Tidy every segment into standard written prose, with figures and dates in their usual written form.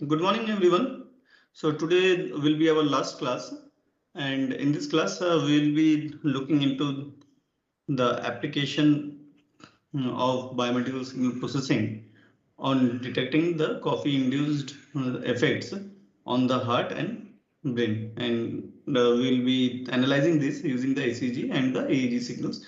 Good morning, everyone. So today will be our last class, and in this class, we'll be looking into the application of biomedical signal processing on detecting the coffee-induced effects on the heart and brain. And we'll be analyzing this using the ECG and the EEG signals.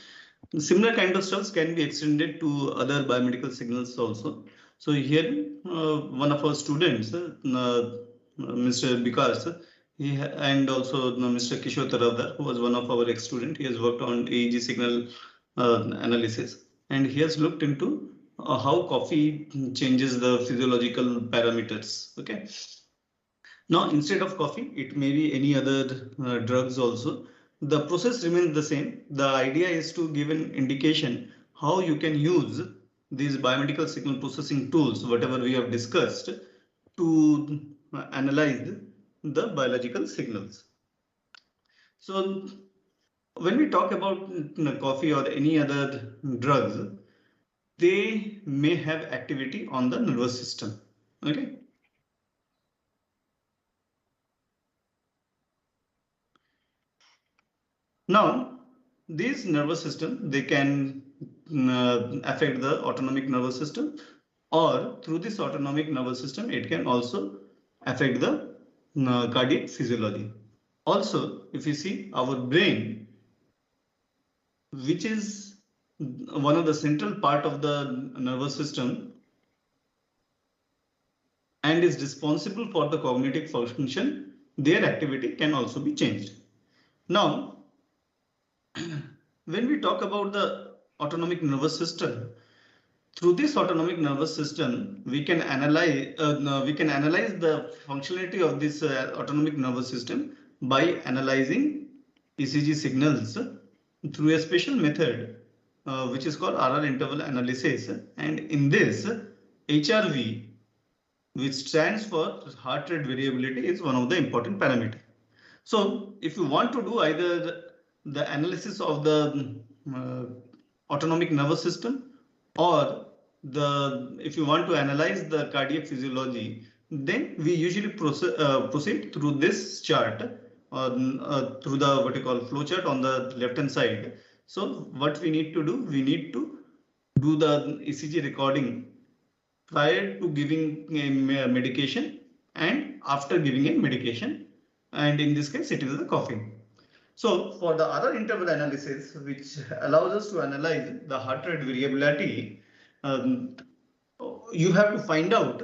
Similar kind of stuffs can be extended to other biomedical signals also. So here, one of our students, Mr. Vikas, and also Mr. Kishore Taravdar, who was one of our ex-student, he has worked on EEG signal analysis, and he has looked into how coffee changes the physiological parameters. Okay. Now, instead of coffee, it may be any other drugs also. The process remains the same. The idea is to give an indication how you can use these biomedical signal processing tools, whatever we have discussed, to analyze the biological signals. So, when we talk about coffee or any other drugs, they may have activity on the nervous system. Okay. Now, these nervous system, they can affect the autonomic nervous system, or through this autonomic nervous system, it can also affect the cardiac physiology. Also, if you see our brain, which is one of the central part of the nervous system and is responsible for the cognitive function, their activity can also be changed. Now, when we talk about the autonomic nervous system, through this autonomic nervous system, we can analyze the functionality of this autonomic nervous system by analyzing ECG signals through a special method which is called RR interval analysis. And in this, HRV, which stands for heart rate variability, is one of the important parameters. So if you want to do either the analysis of the autonomic nervous system, or if you want to analyze the cardiac physiology, then we usually proceed through this chart, through the what you call flow chart on the left hand side. So what we need to do, we need to do the ECG recording prior to giving a medication and after giving a medication, and in this case it is the coffee. So for the other interval analysis, which allows us to analyze the heart rate variability, you have to find out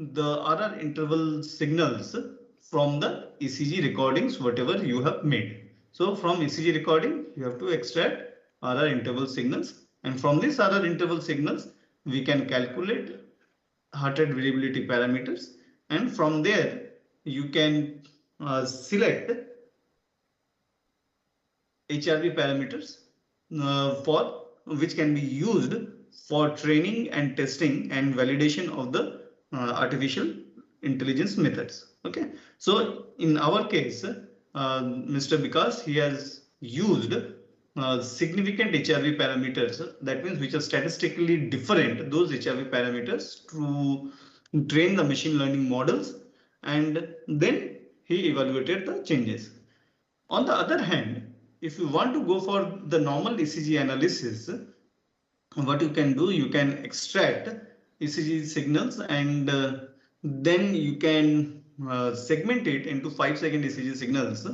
the other interval signals from the ECG recordings, whatever you have made. So from ECG recording, you have to extract other interval signals, and from these other interval signals, we can calculate heart rate variability parameters, and from there you can select HRV parameters for which can be used for training and testing and validation of the artificial intelligence methods. Okay, so in our case, Mr. Vikas, he has used significant HRV parameters, that means which are statistically different, those HRV parameters, to train the machine learning models, and then he evaluated the changes. On the other hand, if you want to go for the normal ECG analysis, what you can do, you can extract ECG signals, and then you can segment it into 5-second ECG signals,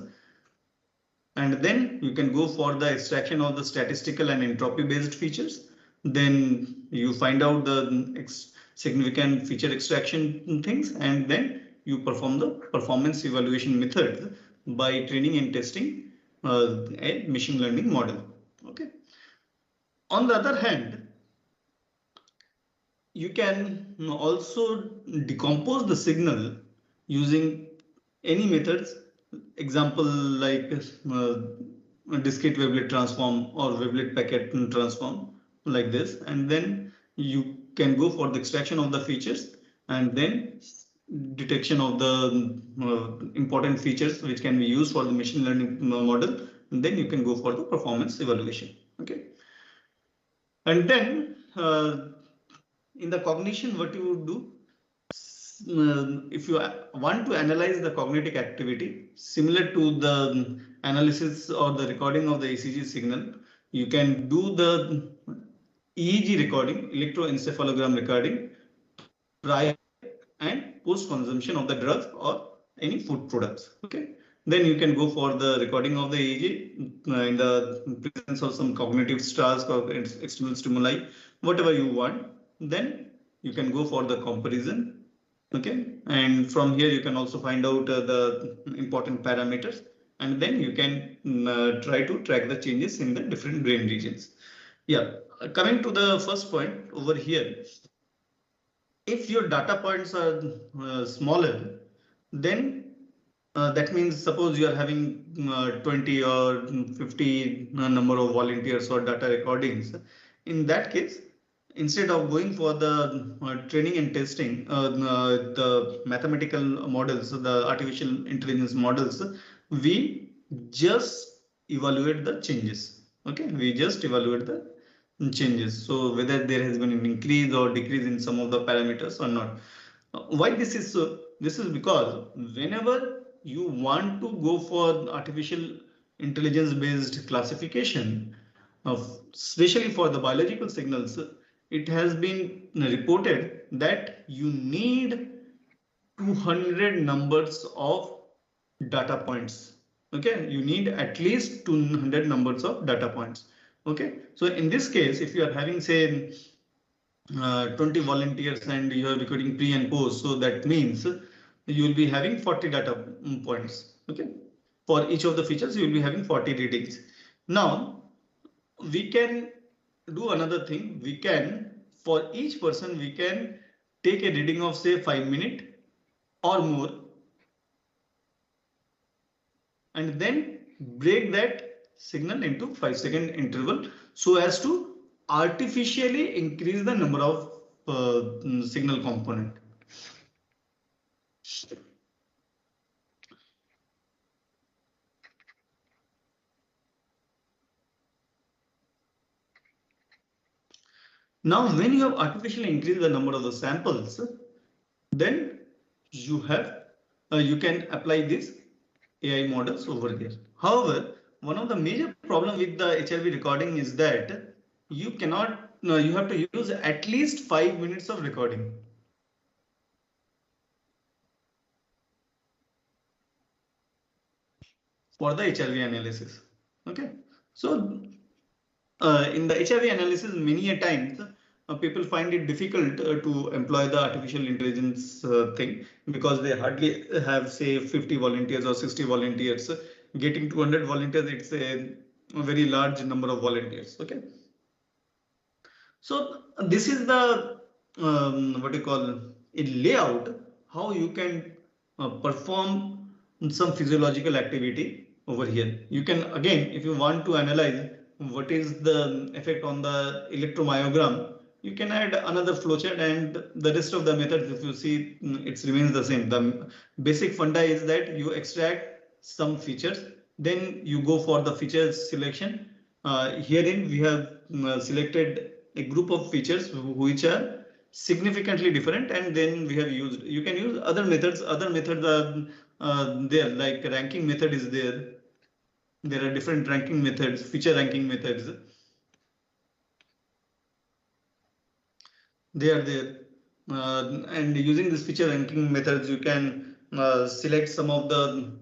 and then you can go for the extraction of the statistical and entropy based features. Then you find out the significant feature extraction things, and then you perform the performance evaluation method by training and testing a machine learning model. Okay. On the other hand, you can also decompose the signal using any methods. Example like discrete wavelet transform or wavelet packet transform, like this, and then you can go for the extraction of the features and then detection of the important features which can be used for the machine learning model, and then you can go for the performance evaluation. Okay, and then in the cognition, what you would do, if you want to analyze the cognitive activity similar to the analysis or the recording of the ECG signal, you can do the EEG recording, electroencephalogram recording, prior and post consumption of the drug or any food products. Okay, then you can go for the recording of the EEG in the presence of some cognitive task or external stimuli, whatever you want. Then you can go for the comparison. Okay, and from here you can also find out the important parameters, and then you can try to track the changes in the different brain regions. Yeah, coming to the first point over here, if your data points are smaller, then that means suppose you are having 20 or 50 number of volunteers or data recordings. In that case, instead of going for the training and testing, the mathematical models, the artificial intelligence models, we just evaluate the changes. Okay, we just evaluate the changes. So whether there has been an increase or decrease in some of the parameters or not. Why this is so? This is because whenever you want to go for artificial intelligence based classification, especially for the biological signals, it has been reported that you need 200 numbers of data points. Okay, you need at least 200 numbers of data points. Okay, so in this case, if you are having say 20 volunteers and you are recording pre and post, so that means you will be having 40 data points. Okay, for each of the features you will be having 40 readings. Now we can do another thing. We can, for each person, we can take a reading of say 5 minutes or more, and then break that signal into 5-second interval so as to artificially increase the number of signal component. Now, when you have artificially increased the number of the samples, then you have you can apply these AI models over here. However, one of the major problem with the HRV recording is that you cannot, you have to use at least 5 minutes of recording. For the HRV analysis. Okay, so in the HRV analysis, many a times people find it difficult to employ the artificial intelligence thing because they hardly have say 50 volunteers or 60 volunteers. Getting 200 volunteers, it's a very large number of volunteers. Okay, so this is the what you call a layout how you can perform some physiological activity over here. You can again, if you want to analyze what is the effect on the electromyogram, you can add another flowchart, and the rest of the methods, if you see, it remains the same. The basic funda is that you extract some features, then you go for the features selection. Herein we have selected a group of features which are significantly different, and then we have used, you can use other methods. Other methods are there, like ranking method is there. There are different ranking methods, feature ranking methods. They are there. And using this feature ranking methods, you can select some of the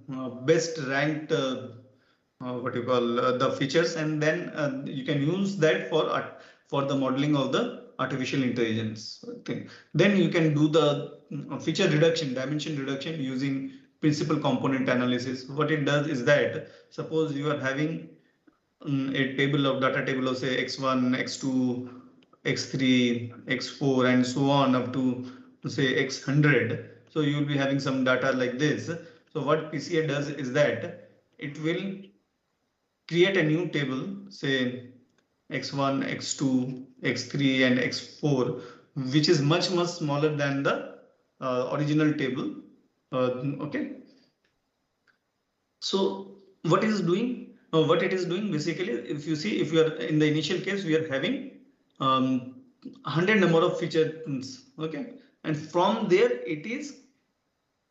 best ranked what you call the features, and then you can use that for the modeling of the artificial intelligence thing. Then you can do the feature reduction, dimension reduction using principal component analysis. What it does is that suppose you are having a table of data table of say x1, x2, x3, x4, and so on up to say x100. So you will be having some data like this. So what PCA does is that it will create a new table, say x1, x2, x3, and x4, which is much smaller than the original table. Okay. So what it is doing? What it is doing basically, if you see, if you are in the initial case, we are having 100 number of features. Okay. and from there it is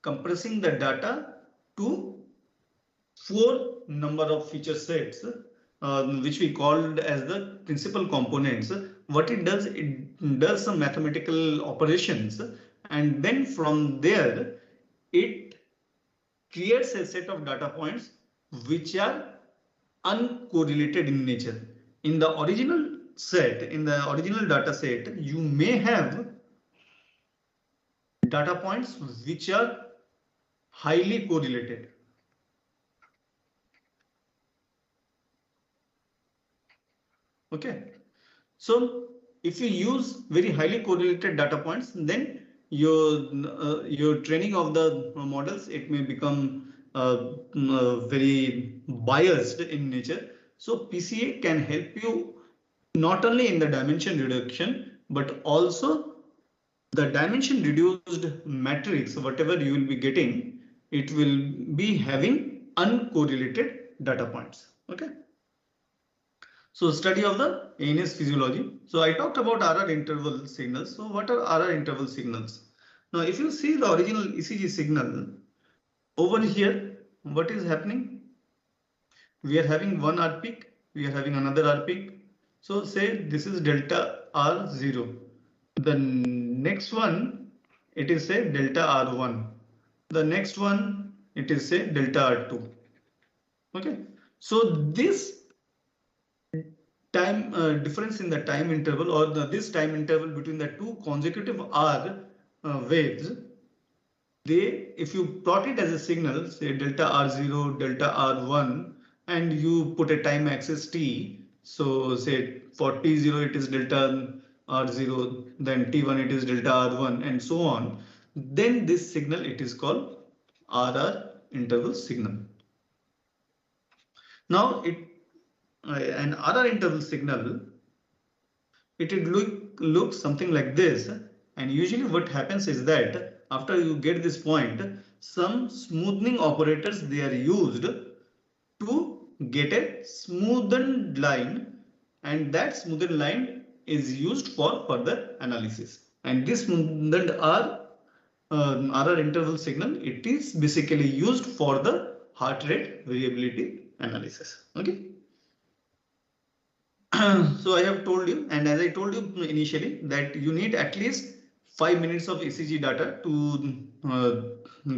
compressing the data to 4 number of feature sets, which we called as the principal components. What it does some mathematical operations, and then from there it creates a set of data points which are uncorrelated in nature. In the original set, in the original data set, you may have data points which are highly correlated. Okay. So if you use very highly correlated data points, then your training of the models, it may become very biased in nature. So PCA can help you not only in the dimension reduction, but also the dimension reduced matrix, whatever you will be getting, it will be having uncorrelated data points. Okay. So study of the ANS physiology. So I talked about RR interval signals. So what are RR interval signals? Now if you see the original ECG signal over here, what is happening? We are having one R peak, we are having another R peak. So say this is delta R0. The next one, it is say delta R1. The next one, it is say delta R2. Okay. So this time difference in the time interval, or this time interval between the two consecutive R waves, if you plot it as a signal, say delta R0, delta R1, and you put a time axis T, so say for T0 it is delta R0, then T1 it is delta R1, and so on, then this signal it is called RR interval signal. Now an RR interval signal, it would look something like this, and usually what happens is that after you get this point, some smoothing operators they are used to get a smoothened line, and that smoothened line is used for further analysis. And this smoothened RR interval signal, it is basically used for the heart rate variability analysis. Okay. So I have told you, and as I told you initially, that you need at least 5 minutes of ECG data to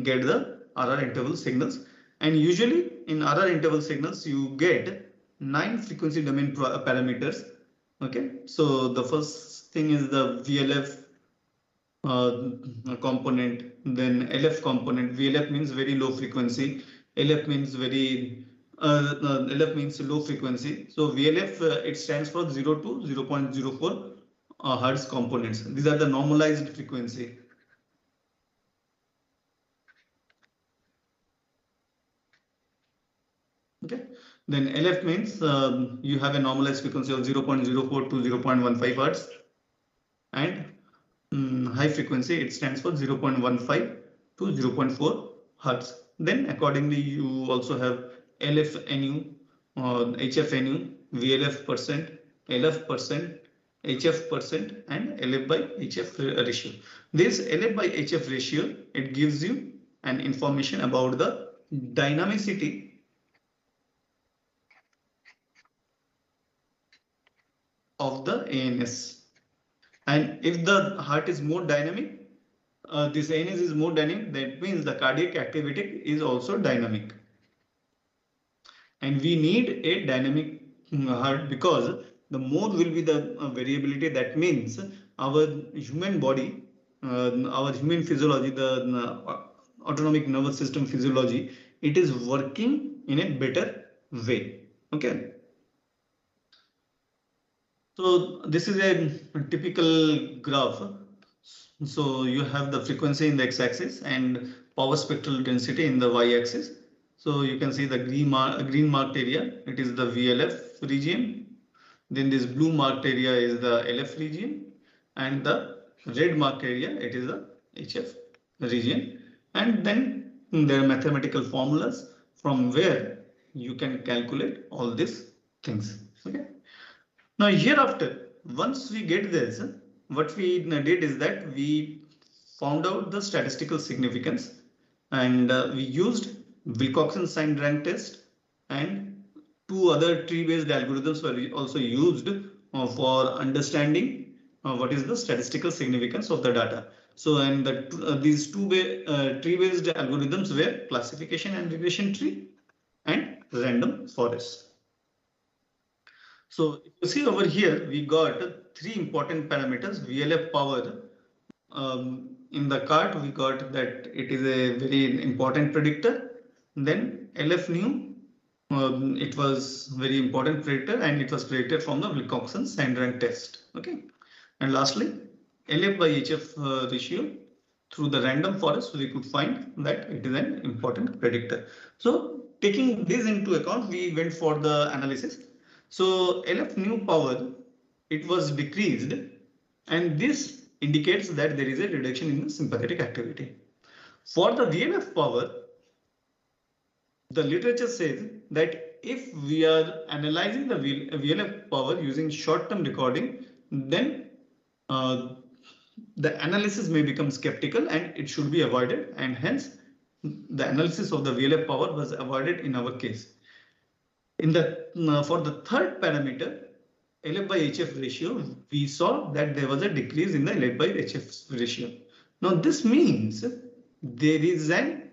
get the RR interval signals. And usually in RR interval signals, you get 9 frequency domain parameters. Okay, so the first thing is the VLF component, then LF component. VLF means very low frequency, LF means LF means low frequency. So VLF it stands for 0 to 0.04 hertz components. These are the normalized frequency. Okay. Then LF means you have a normalized frequency of 0.04 to 0.15 hertz, and high frequency it stands for 0.15 to 0.4 hertz. Then accordingly you also have LFNU, HFNU, VLF percent, LF percent, HF percent, and LF by HF ratio. This LF by HF ratio, it gives you an information about the dynamicity of the ANS. And if the heart is more dynamic, this ANS is more dynamic, that means the cardiac activity is also dynamic. And we need a dynamic heart, because the more will be the variability. That means our human body, our human physiology, the autonomic nervous system physiology, it is working in a better way. Okay. So this is a typical graph. So you have the frequency in the x-axis and power spectral density in the y-axis. So you can see the green marked area, it is the VLF region. Then this blue marked area is the LF region, and the red marked area, it is the HF region. And then there are mathematical formulas from where you can calculate all these things. Okay. Now hereafter, once we get this, what we did is that we found out the statistical significance, and we used Wilcoxon signed rank test, and two other tree-based algorithms were also used for understanding what is the statistical significance of the data. So, and these two tree-based algorithms were classification and regression tree and random forest. So if you see over here, we got three important parameters: VLF power. In the cart, we got that it is a very important predictor. Then LF new, it was very important predictor, and it was predicted from the Wilcoxon signed rank test. Okay, and lastly, LF by HF ratio. Through the random forest, we could find that it is an important predictor. So taking this into account, we went for the analysis. So LF new power, it was decreased, and this indicates that there is a reduction in the sympathetic activity. For the VLF power, the literature says that if we are analyzing the VLF power using short-term recording, then the analysis may become skeptical and it should be avoided, and hence the analysis of the VLF power was avoided in our case. In the for the third parameter, LF by HF ratio, we saw that there was a decrease in the LF by HF ratio. Now this means there is an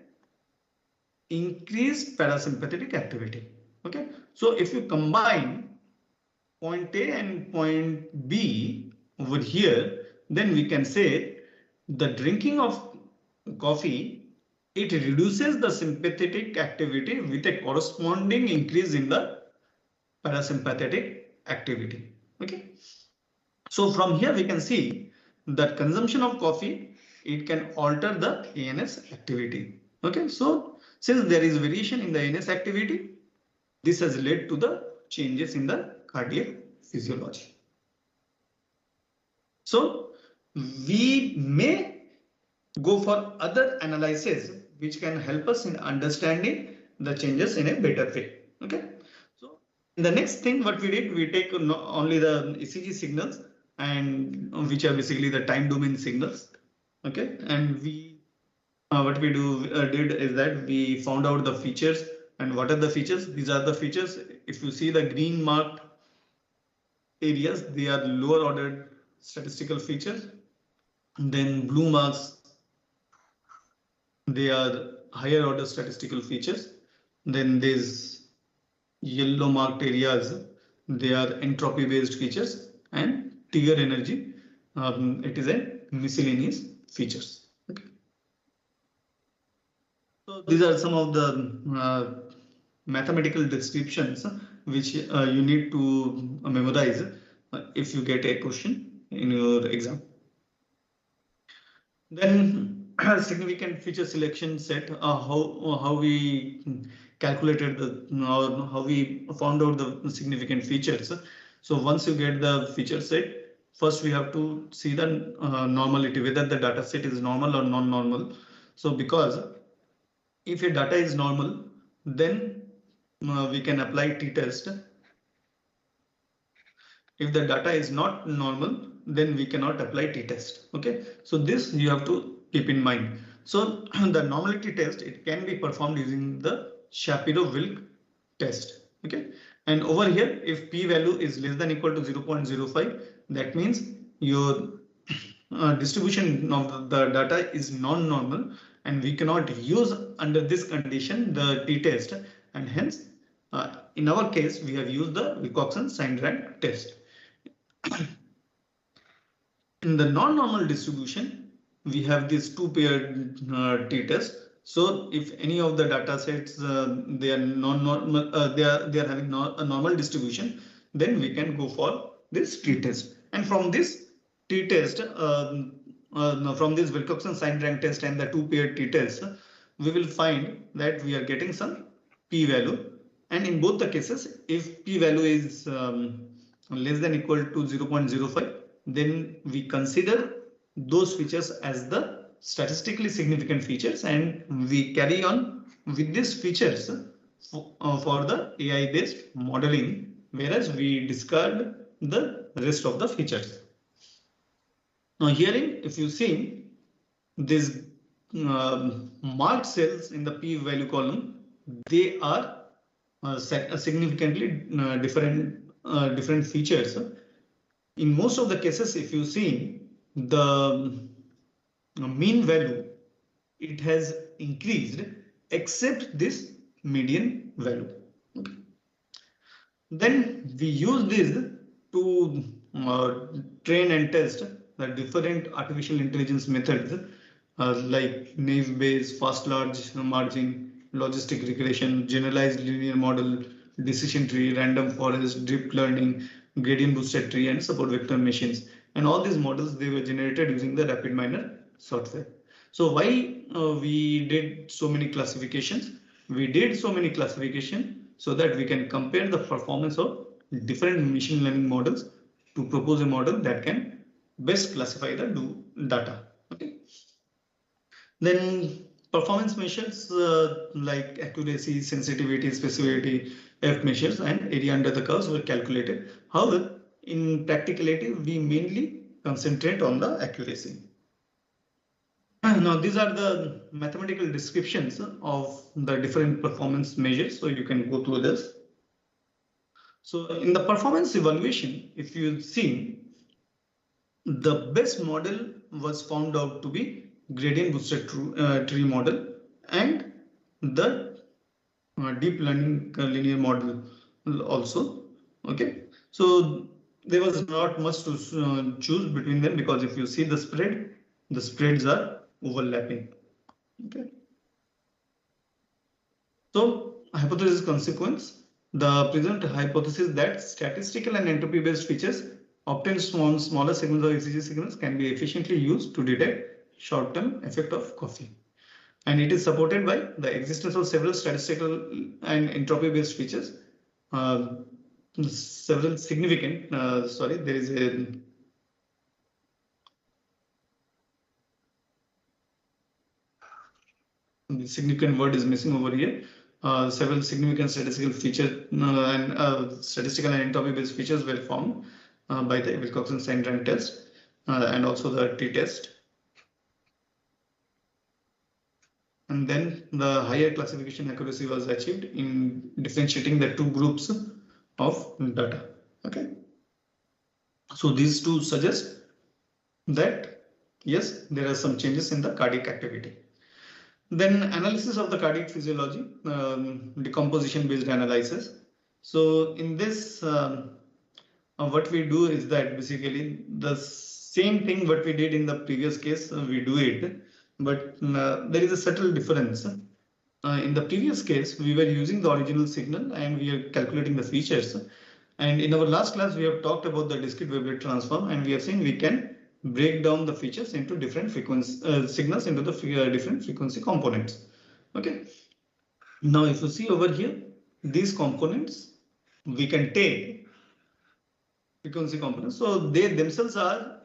increased parasympathetic activity. Okay, so if you combine point A and point B over here, then we can say the drinking of coffee, it reduces the sympathetic activity with a corresponding increase in the parasympathetic activity. Okay, so from here we can see that consumption of coffee, it can alter the ANS activity. Okay, so since there is variation in the ANS activity, this has led to the changes in the cardiac physiology. So we may go for other analysis which can help us in understanding the changes in a better way. Okay, so the next thing what we did, we take only the ECG signals, and which are basically the time domain signals. Okay, and we what we did is that we found out the features. And what are the features? These are the features. If you see the green marked areas, they are lower ordered statistical features. Then blue marks, they are higher order statistical features. Then these yellow marked areas, they are entropy based features, and tier energy, it is a miscellaneous features. Okay. So these are some of the mathematical descriptions which you need to memorize if you get a question in your exam. Then significant feature selection set, how we calculated or how we found out the significant features. So once you get the feature set, first we have to see the normality, whether the data set is normal or non-normal. So because if your data is normal, then we can apply t-test. If the data is not normal, then we cannot apply t-test. Okay, so this you have to keep in mind. So the normality test, it can be performed using the Shapiro-Wilk test. Okay, and over here, if p-value is less than equal to 0.05, that means your distribution of the data is non-normal, and we cannot use under this condition the t-test, and hence in our case we have used the Wilcoxon signed rank test. In the non-normal distribution, we have this two-paired t-test. So if any of the data sets they are non-normal, they are having a normal distribution, then we can go for this t-test. And from this t-test, from this Wilcoxon signed rank test and the two-paired t-test, we will find that we are getting some p-value. And in both the cases, if p-value is less than equal to 0.05, then we consider those features as the statistically significant features, and we carry on with these features for the AI based modeling, whereas we discard the rest of the features. Now herein, if you see, these marked cells in the p value column, they are significantly different features. In most of the cases, if you see the mean value, it has increased except this median value. Okay. Then we use this to train and test the different artificial intelligence methods like naive Bayes, fast large margin, logistic regression, generalized linear model, decision tree, random forest, deep learning, gradient boosted tree, and support vector machines. And all these models, they were generated using the RapidMiner software. So why we did so many classifications? We did so many classifications so that we can compare the performance of different machine learning models to propose a model that can best classify the data. Okay. Then performance measures like accuracy, sensitivity, specificity, F measures, and area under the curves were calculated. However, in practicality, we mainly concentrate on the accuracy. Now, these are the mathematical descriptions of the different performance measures. So you can go through this. So in the performance evaluation, if you see, the best model was found out to be gradient boosted tree model and the deep learning linear model also. Okay, so there was not much to choose between them because if you see the spreads are overlapping. Okay, so hypothesis consequence. The present hypothesis that statistical and entropy based features obtained from smaller segments of ECG signals can be efficiently used to detect short-term effect of coffee. And it is supported by the existence of several statistical and entropy based features. Several significant, there is a significant word is missing over here. Several significant statistical features and statistical and entropy based features were found by the Wilcoxon-Steinran test and also the t-test. And then the higher classification accuracy was achieved in differentiating the two groups of data. Okay. So these two suggest that yes, there are some changes in the cardiac activity. Then analysis of the cardiac physiology, decomposition based analysis. So in this, what we do is that basically the same thing what we did in the previous case, we do it, but there is a subtle difference. In the previous case, we were using the original signal and we are calculating the features. And in our last class, we have talked about the discrete wavelet transform, and we have seen we can break down the features into different frequency signals into the different frequency components. Okay. Now, if you see over here, these components we can take frequency components. So they themselves are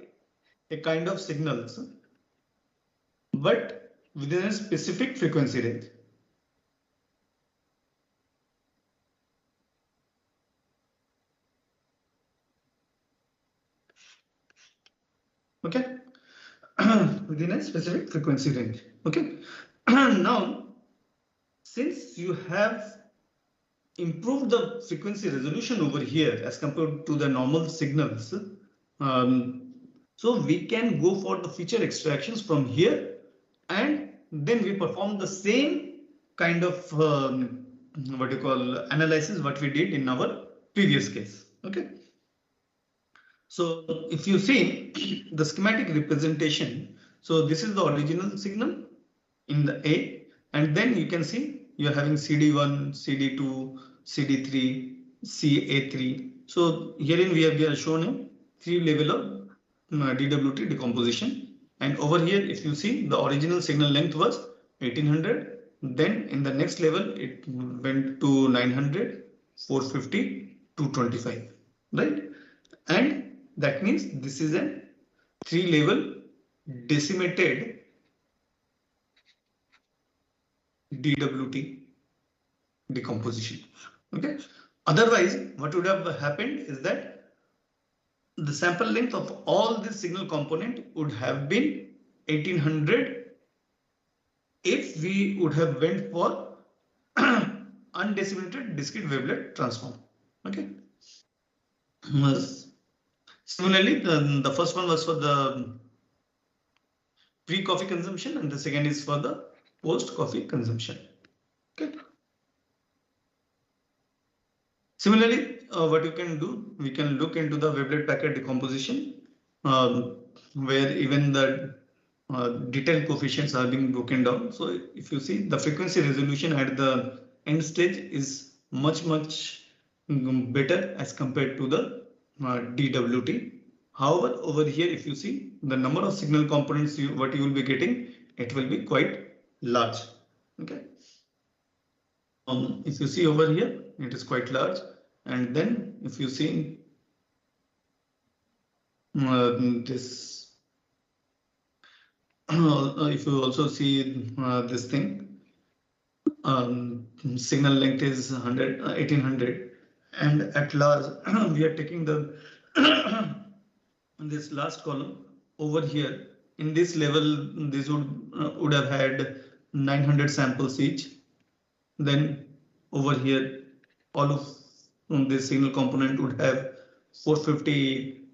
a kind of signals, but within a specific frequency range. Okay. Within a specific frequency range. Okay. Now, since you have improved the frequency resolution over here as compared to the normal signals, so we can go for the feature extractions from here, and then we perform the same kind of what you call analysis what we did in our previous case. Okay. So if you see the schematic representation, so this is the original signal in the A, and then you can see you're having CD1, CD2, CD3, CA3. So herein we have shown a 3 level of DWT decomposition. And over here, if you see the original signal length was 1800, then in the next level it went to 900, 450, 225, right? And that means this is a 3 level decimated DWT decomposition. Okay. Otherwise, what would have happened is that the sample length of all this signal component would have been 1800 if we would have went for undecimated discrete wavelet transform. Okay. Similarly, the first one was for the pre-coffee consumption and the second is for the post-coffee consumption. Okay. Similarly, what you can do, we can look into the wavelet packet decomposition, where even the detailed coefficients are being broken down. So if you see, the frequency resolution at the end stage is much better as compared to the DWT. However, over here, if you see the number of signal components, what you will be getting, it will be quite large. Okay. If you see over here, it is quite large. And then if you see this, if you also see this thing, signal length is 1800, and at large we are taking the this last column over here. In this level, this would have had 900 samples each. Then over here, all of this signal component would have 450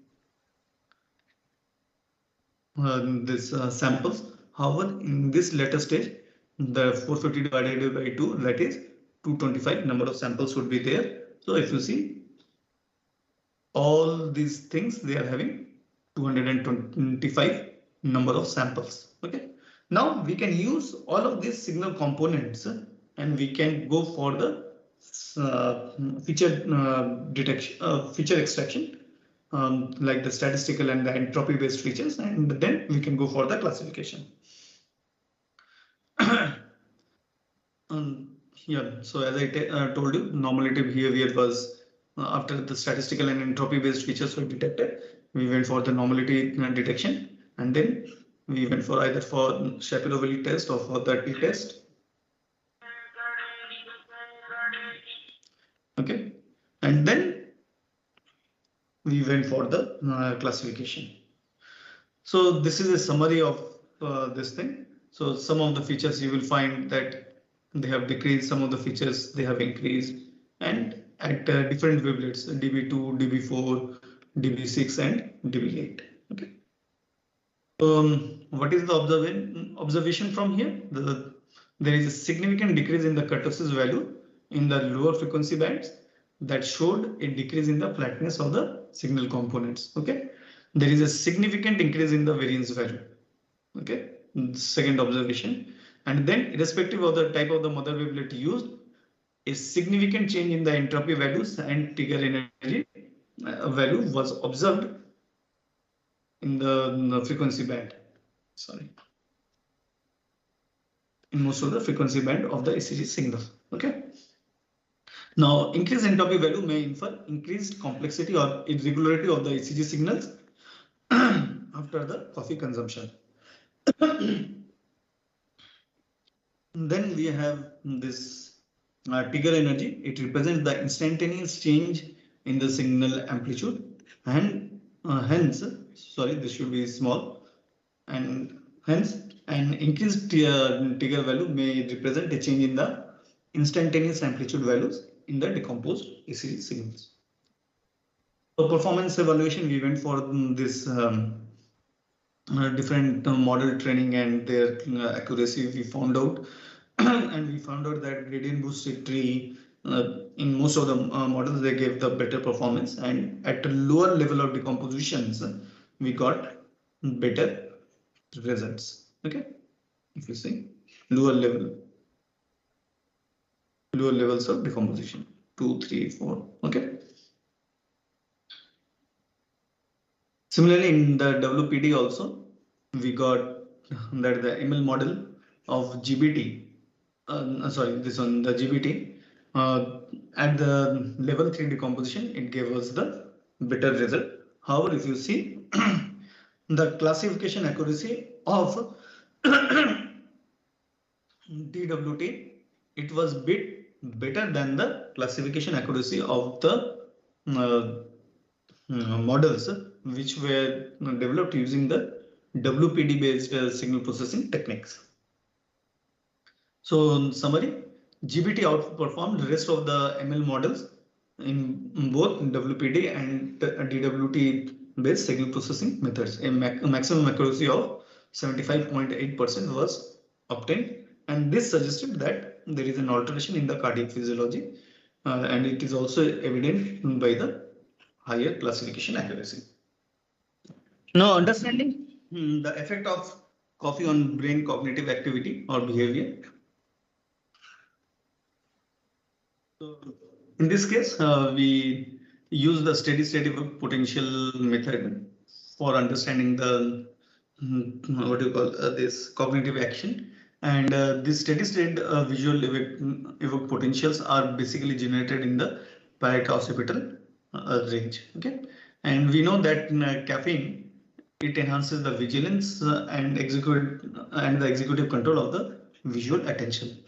this samples. However, in this later stage, the 450 divided by 2, that is 225 number of samples would be there. So if you see all these things, they are having 225 number of samples. Okay. Now we can use all of these signal components and we can go for the feature detection, feature extraction, like the statistical and the entropy based features, and then we can go for the classification. Yeah, so as I told you, nominative behavior was after the statistical and entropy based features were detected, we went for the normality detection, and then we went for either for Shapiro-Wiley test or for the t-test. Okay, and then we went for the classification. So this is a summary of this thing. So some of the features you will find that they have decreased, some of the features they have increased, and at different wavelets, dB2, dB4, dB6, and dB8. Okay. What is the observation from here? There is a significant decrease in the kurtosis value in the lower frequency bands that showed a decrease in the flatness of the signal components. Okay. There is a significant increase in the variance value. Okay. Second observation. And then irrespective of the type of the mother wavelet used, a significant change in the entropy values and trigger energy value was observed in the frequency band. Sorry. In most of the frequency band of the ECG signal. Okay. Now, increased entropy value may infer increased complexity or irregularity of the ECG signals after the coffee consumption. Then we have this trigger energy. It represents the instantaneous change in the signal amplitude, and hence, sorry, this should be small, and hence an increased trigger value may represent a change in the instantaneous amplitude values in the decomposed ECG signals. For performance evaluation, we went for this different model training and their accuracy. We found out and we found out that gradient boosted tree in most of the models they gave the better performance, and at a lower level of decompositions we got better results. Okay, if you see lower levels of decomposition 2, 3, 4. Okay. Similarly, in the WPD also, we got that the ML model of GBT, sorry, this one, the GBT, at the level 3 decomposition, it gave us the better result. However, if you see the classification accuracy of DWT, it was bit better than the classification accuracy of the models which were developed using the WPD based signal processing techniques. So in summary, GBT outperformed the rest of the ML models in both WPD and DWT based signal processing methods. A maximum accuracy of 75.8% was obtained, and this suggested that there is an alteration in the cardiac physiology, and it is also evident by the higher classification accuracy. Now, understanding the effect of coffee on brain cognitive activity or behavior. So in this case, we use the steady state potential method for understanding the what do you call this cognitive action. And these steady state visual evoke potentials are basically generated in the paracoccipital range. Okay, and we know that caffeine, it enhances the vigilance and the executive control of the visual attention.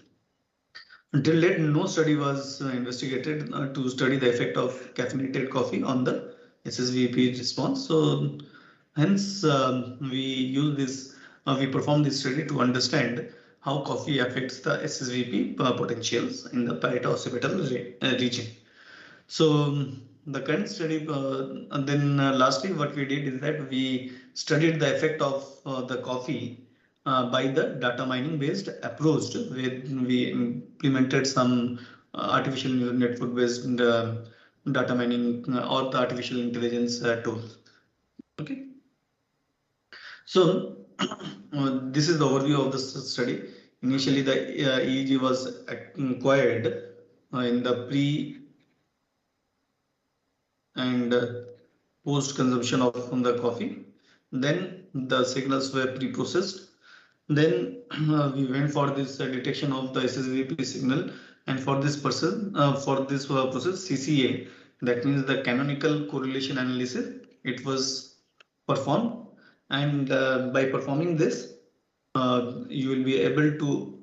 Until date, no study was investigated to study the effect of caffeinated coffee on the SSVP response. So, hence, we perform this study to understand how coffee affects the SSVP potentials in the parieto-occipital region. So the current study, and then lastly, what we did is that we studied the effect of the coffee by the data mining based approach, where we implemented some artificial neural network based data mining or the artificial intelligence tools. Okay. So this is the overview of the study. Initially, the EEG was acquired in the pre and post consumption of the coffee. Then the signals were pre-processed. Then we went for this detection of the SSVP signal, and for this process CCA, that means the canonical correlation analysis, it was performed, and by performing this, you will be able to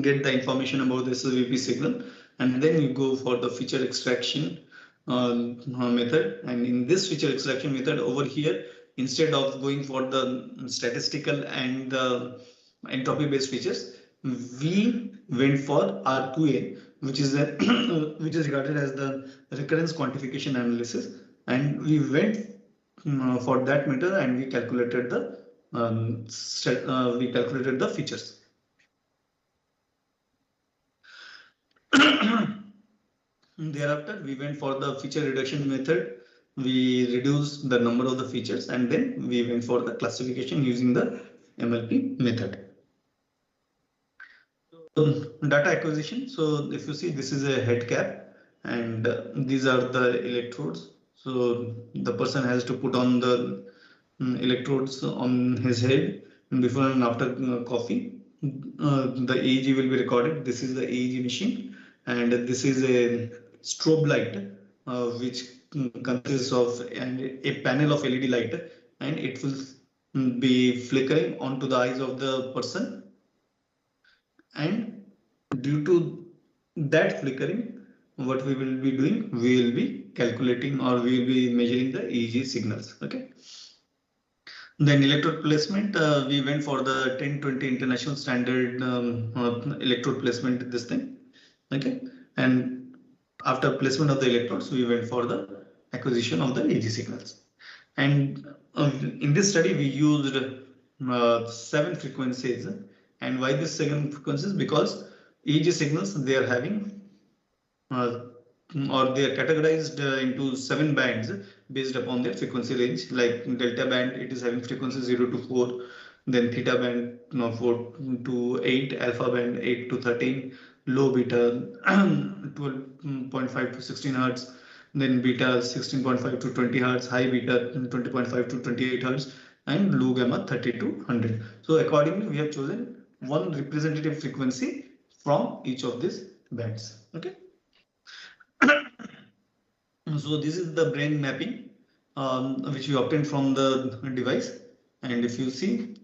get the information about the SSVP signal, and then you go for the feature extraction method. And in this feature extraction method over here, instead of going for the statistical and the entropy based features, we went for R2A, which is a which is regarded as the recurrence quantification analysis, and we went for that method, and we calculated the features. Thereafter, we went for the feature reduction method. We reduced the number of the features, and then we went for the classification using the MLP method. Data acquisition. So if you see, this is a head cap, and these are the electrodes. So the person has to put on the electrodes on his head before and after coffee. The EEG will be recorded. This is the EEG machine, and this is a strobe light, which consists of a panel of LED light, and it will be flickering onto the eyes of the person, and due to that flickering, what we will be doing, we will be calculating or we will be measuring the EEG signals. Okay. Then electrode placement, we went for the 1020 international standard electrode placement, this thing. Okay. And after placement of the electrodes, we went for the acquisition of the EEG signals. And in this study, we used 7 frequencies. And why this 7 frequencies? Because EEG signals, they are having or they are categorized into 7 bands based upon their frequency range. Like delta band, it is having frequency 0 to 4, then theta band 4 to 8, alpha band 8 to 13, low beta 12.5 to 16 hertz, then beta 16.5 to 20 hertz, high beta 20.5 to 28 hertz, and low gamma 30 to 100. So accordingly, we have chosen one representative frequency from each of these bands. Okay. So this is the brain mapping which we obtained from the device, and if you see,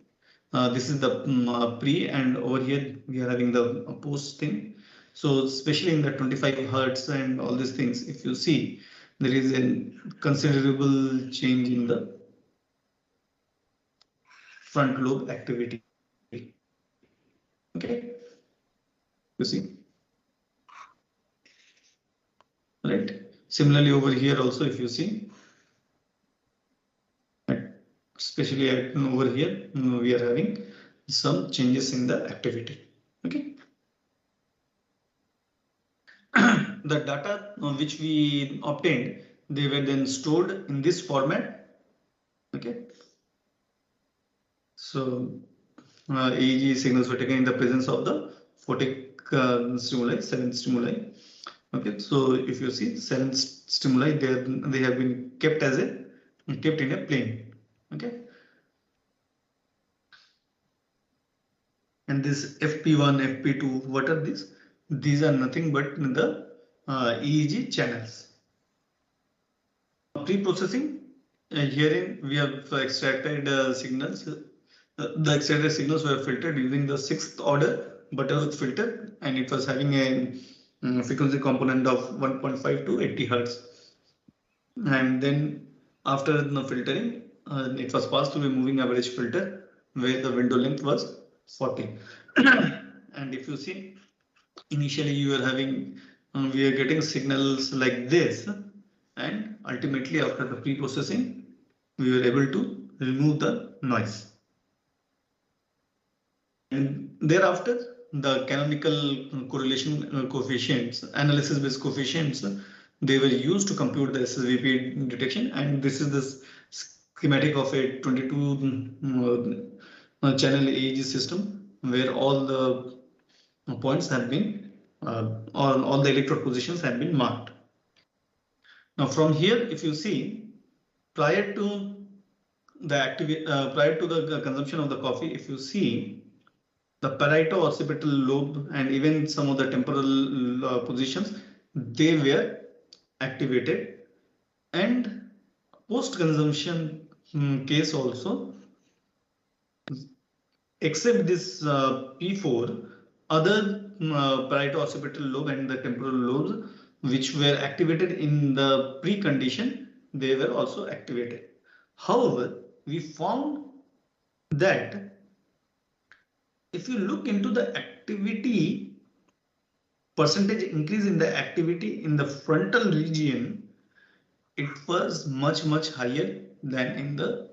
this is the pre, and over here we are having the post thing. So especially in the 25 hertz and all these things, if you see, there is a considerable change in the front lobe activity. Okay. You see, right? Similarly, over here also, if you see, especially over here, we are having some changes in the activity. Okay. The data which we obtained, they were then stored in this format. Okay. So EEG signals were taken in the presence of the photic stimuli, 7 stimuli. Okay, so if you see 7 stimuli, they have been kept in a plane. Okay, and this FP1, FP2, what are these? These are nothing but the EEG channels. Pre-processing, herein we have extracted signals. The extracted signals were filtered using the 6th order Butterworth filter, and it was having a frequency component of 1.5 to 80 hertz. And then after the filtering, it was passed through a moving average filter where the window length was 40. And if you see, initially you are having, we are getting signals like this, and ultimately after the pre-processing, we were able to remove the noise. And thereafter, the canonical correlation coefficients, analysis-based coefficients, they were used to compute the SSVP detection. And this is the schematic of a 22 channel EEG system where all the points have been, all the electrode positions have been marked. Now from here, if you see, prior to the consumption of the coffee, if you see, the parieto-occipital lobe and even some of the temporal positions, they were activated. And post-consumption case also, except this P4, other parieto-occipital lobe and the temporal lobes which were activated in the precondition, they were also activated. However, we found that if you look into the activity, percentage increase in the activity in the frontal region, it was much higher than in the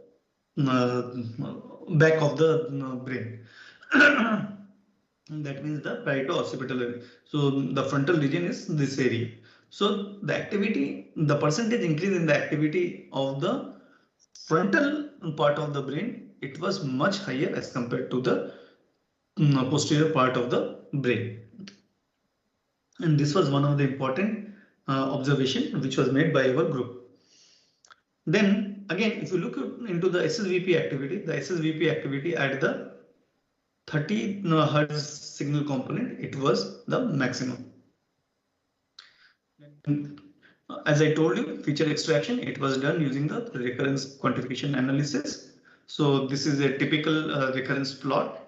back of the brain. That means the parieto-occipital area. So the frontal region is this area. So the activity, the percentage increase in the activity of the frontal part of the brain, it was much higher as compared to the posterior part of the brain. And this was one of the important observation which was made by our group. Then again, if you look into the SSVP activity, the SSVP activity at the 30 Hz signal component, it was the maximum. And as I told you, feature extraction, it was done using the recurrence quantification analysis. So this is a typical recurrence plot.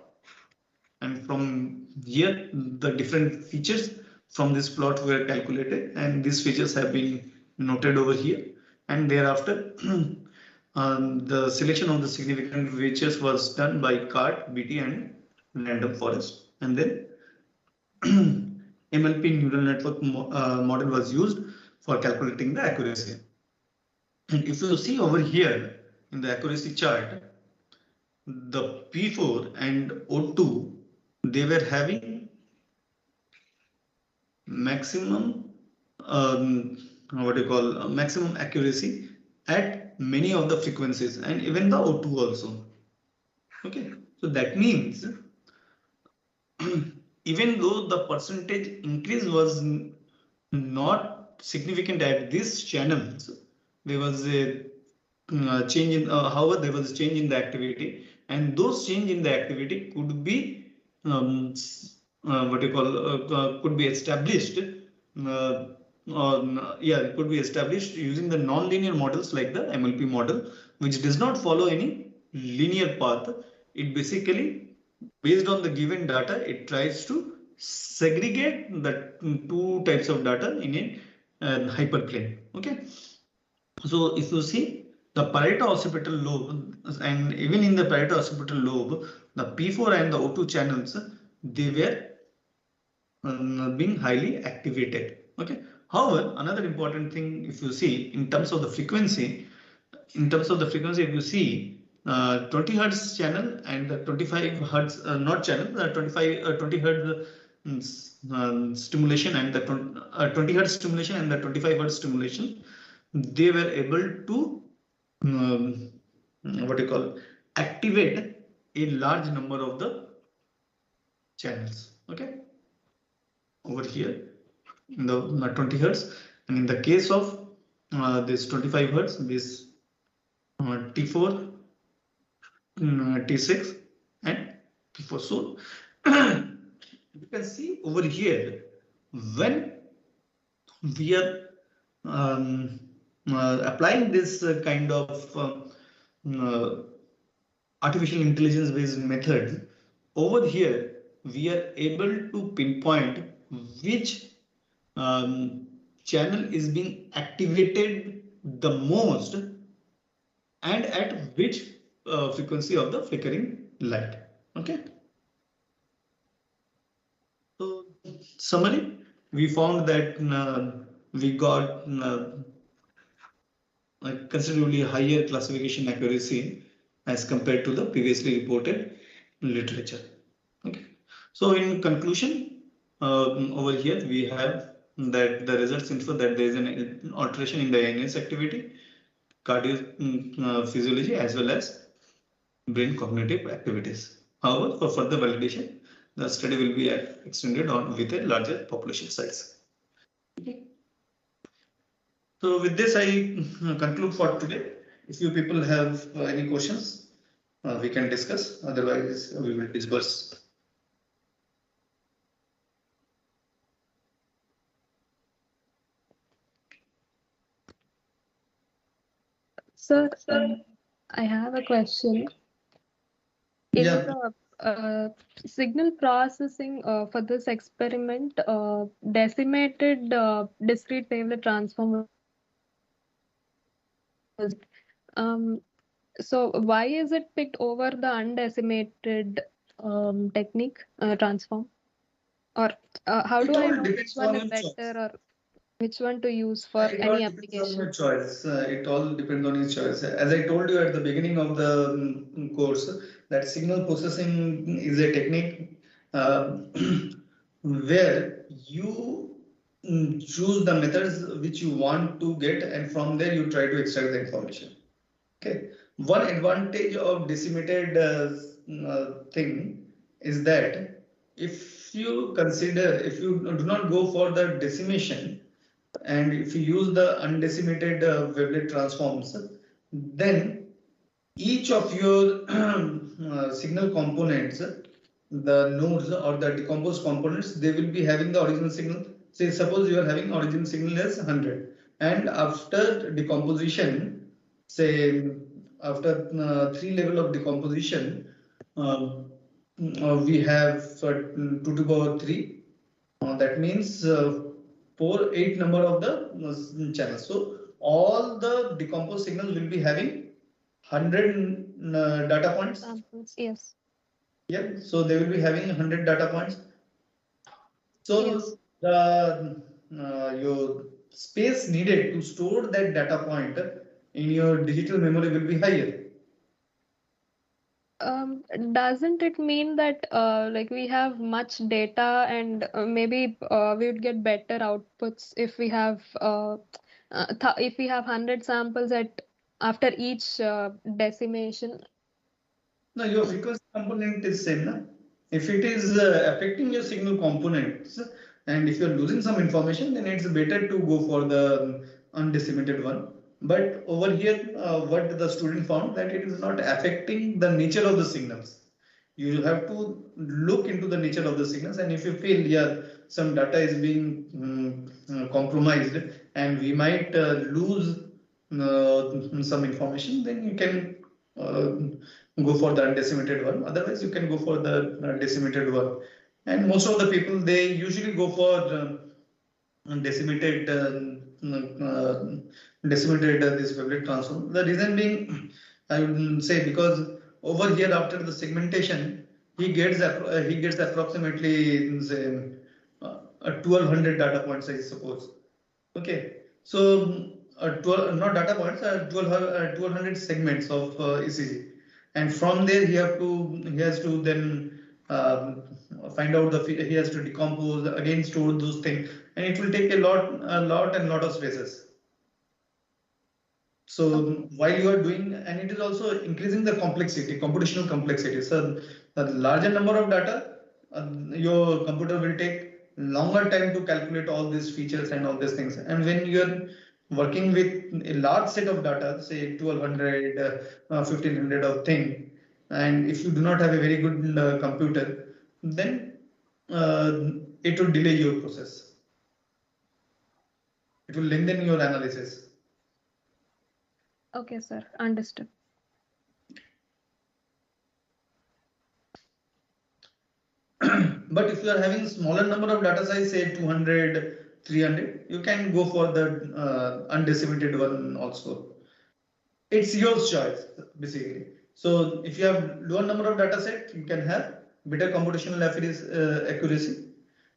And from here, the different features from this plot were calculated, and these features have been noted over here. And thereafter, the selection of the significant features was done by CART, BT, and random forest. And then MLP neural network model was used for calculating the accuracy. And if you see over here in the accuracy chart, the P4 and O2, they were having maximum maximum accuracy at many of the frequencies, and even the O2 also. Okay, so that means even though the percentage increase was not significant at these channels, there was a change in however there was a change in the activity, and those change in the activity could be could be established it could be established using the non-linear models like the MLP model, which does not follow any linear path. It basically, based on the given data, it tries to segregate the two types of data in a hyperplane. Okay, so if you see the parieto-occipital lobe, and even in the parieto-occipital lobe, the P4 and the O2 channels, they were being highly activated. Okay. However, another important thing, if you see in terms of the frequency, if you see 20 hertz channel and the 25 hertz not channel, the 20 hertz stimulation and the 20 hertz stimulation and the 25 hertz stimulation, they were able to um, what you call activate a large number of the channels. Okay, over here in the 20 hertz, and in the case of this 25 hertz, this T4, T6 and T4. So you can see over here when we are um, applying this kind of artificial intelligence based method, over here we are able to pinpoint which um, channel is being activated the most and at which frequency of the flickering light. Okay. So summary, we found that we got a considerably higher classification accuracy as compared to the previously reported literature. Okay. So in conclusion, over here we have that the results infer that there is an alteration in the NS activity, cardio physiology as well as brain cognitive activities. However, for further validation, the study will be extended on with a larger population size. Okay. So with this, I conclude for today. If you people have any questions, we can discuss. Otherwise, we will disperse. Sir, I have a question. In Yeah. the signal processing for this experiment, decimated discrete wavelet transform was so why is it picked over the undecimated technique transform? Or how do I know which one is better or which one to use for any application? It all depends on your choice. It all depends on your choice. As I told you at the beginning of the course, that signal processing is a technique where you choose the methods which you want to get, and from there you try to extract the information. Okay. One advantage of decimated thing is that if you consider, if you do not go for the decimation, and if you use the undecimated wavelet transforms, then each of your signal components, the nodes or the decomposed components, they will be having the original signal. Say, suppose you are having original signal as 100, and after decomposition, say after 3 level of decomposition, we have 2 to the power 3. That means 8 number of the channels. So all the decomposed signals will be having 100 data points. Yes. Yeah, so they will be having 100 data points. So yes. the your space needed to store that data point in your digital memory will be higher. Doesn't it mean that like we have much data and maybe we would get better outputs if we have if we have 100 samples at after each decimation? No, your frequency component is same, na? If it is affecting your signal components, and if you're losing some information, then it's better to go for the undecimated one. But over here, what the student found, that it is not affecting the nature of the signals. You have to look into the nature of the signals, and if you feel, yeah, some data is being compromised and we might lose some information, then you can go for the undecimated one. Otherwise, you can go for the decimated one. And most of the people, they usually go for decimated this wavelet transform. The reason being, I would say, because over here after the segmentation, he gets approximately say, 1200 data points, I suppose. Okay, so 12, not data points, 1200 segments of ECG, and from there he has to then find out he has to decompose again, store those things, and it will take a lot of spaces. So while you are doing, and it is also increasing the complexity, computational complexity. So the larger number of data, your computer will take longer time to calculate all these features and all these things. And when you're working with a large set of data, say 1200, 1500 of thing, and if you do not have a very good computer, then uh, it will delay your process. It will lengthen your analysis. Okay, sir. Understood. But if you are having smaller number of data size, say 200, 300, you can go for the undecimated one also. It's your choice, basically. So if you have lower number of data set, you can have better computational accuracy.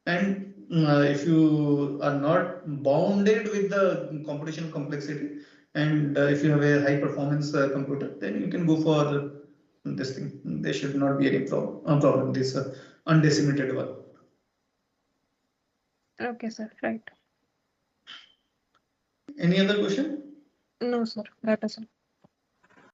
And if you are not bounded with the computational complexity, and if you have a high performance computer, then you can go for this thing. There should not be any problem. This undecimated one. Okay, sir. Right. Any other question? No, sir. That is all.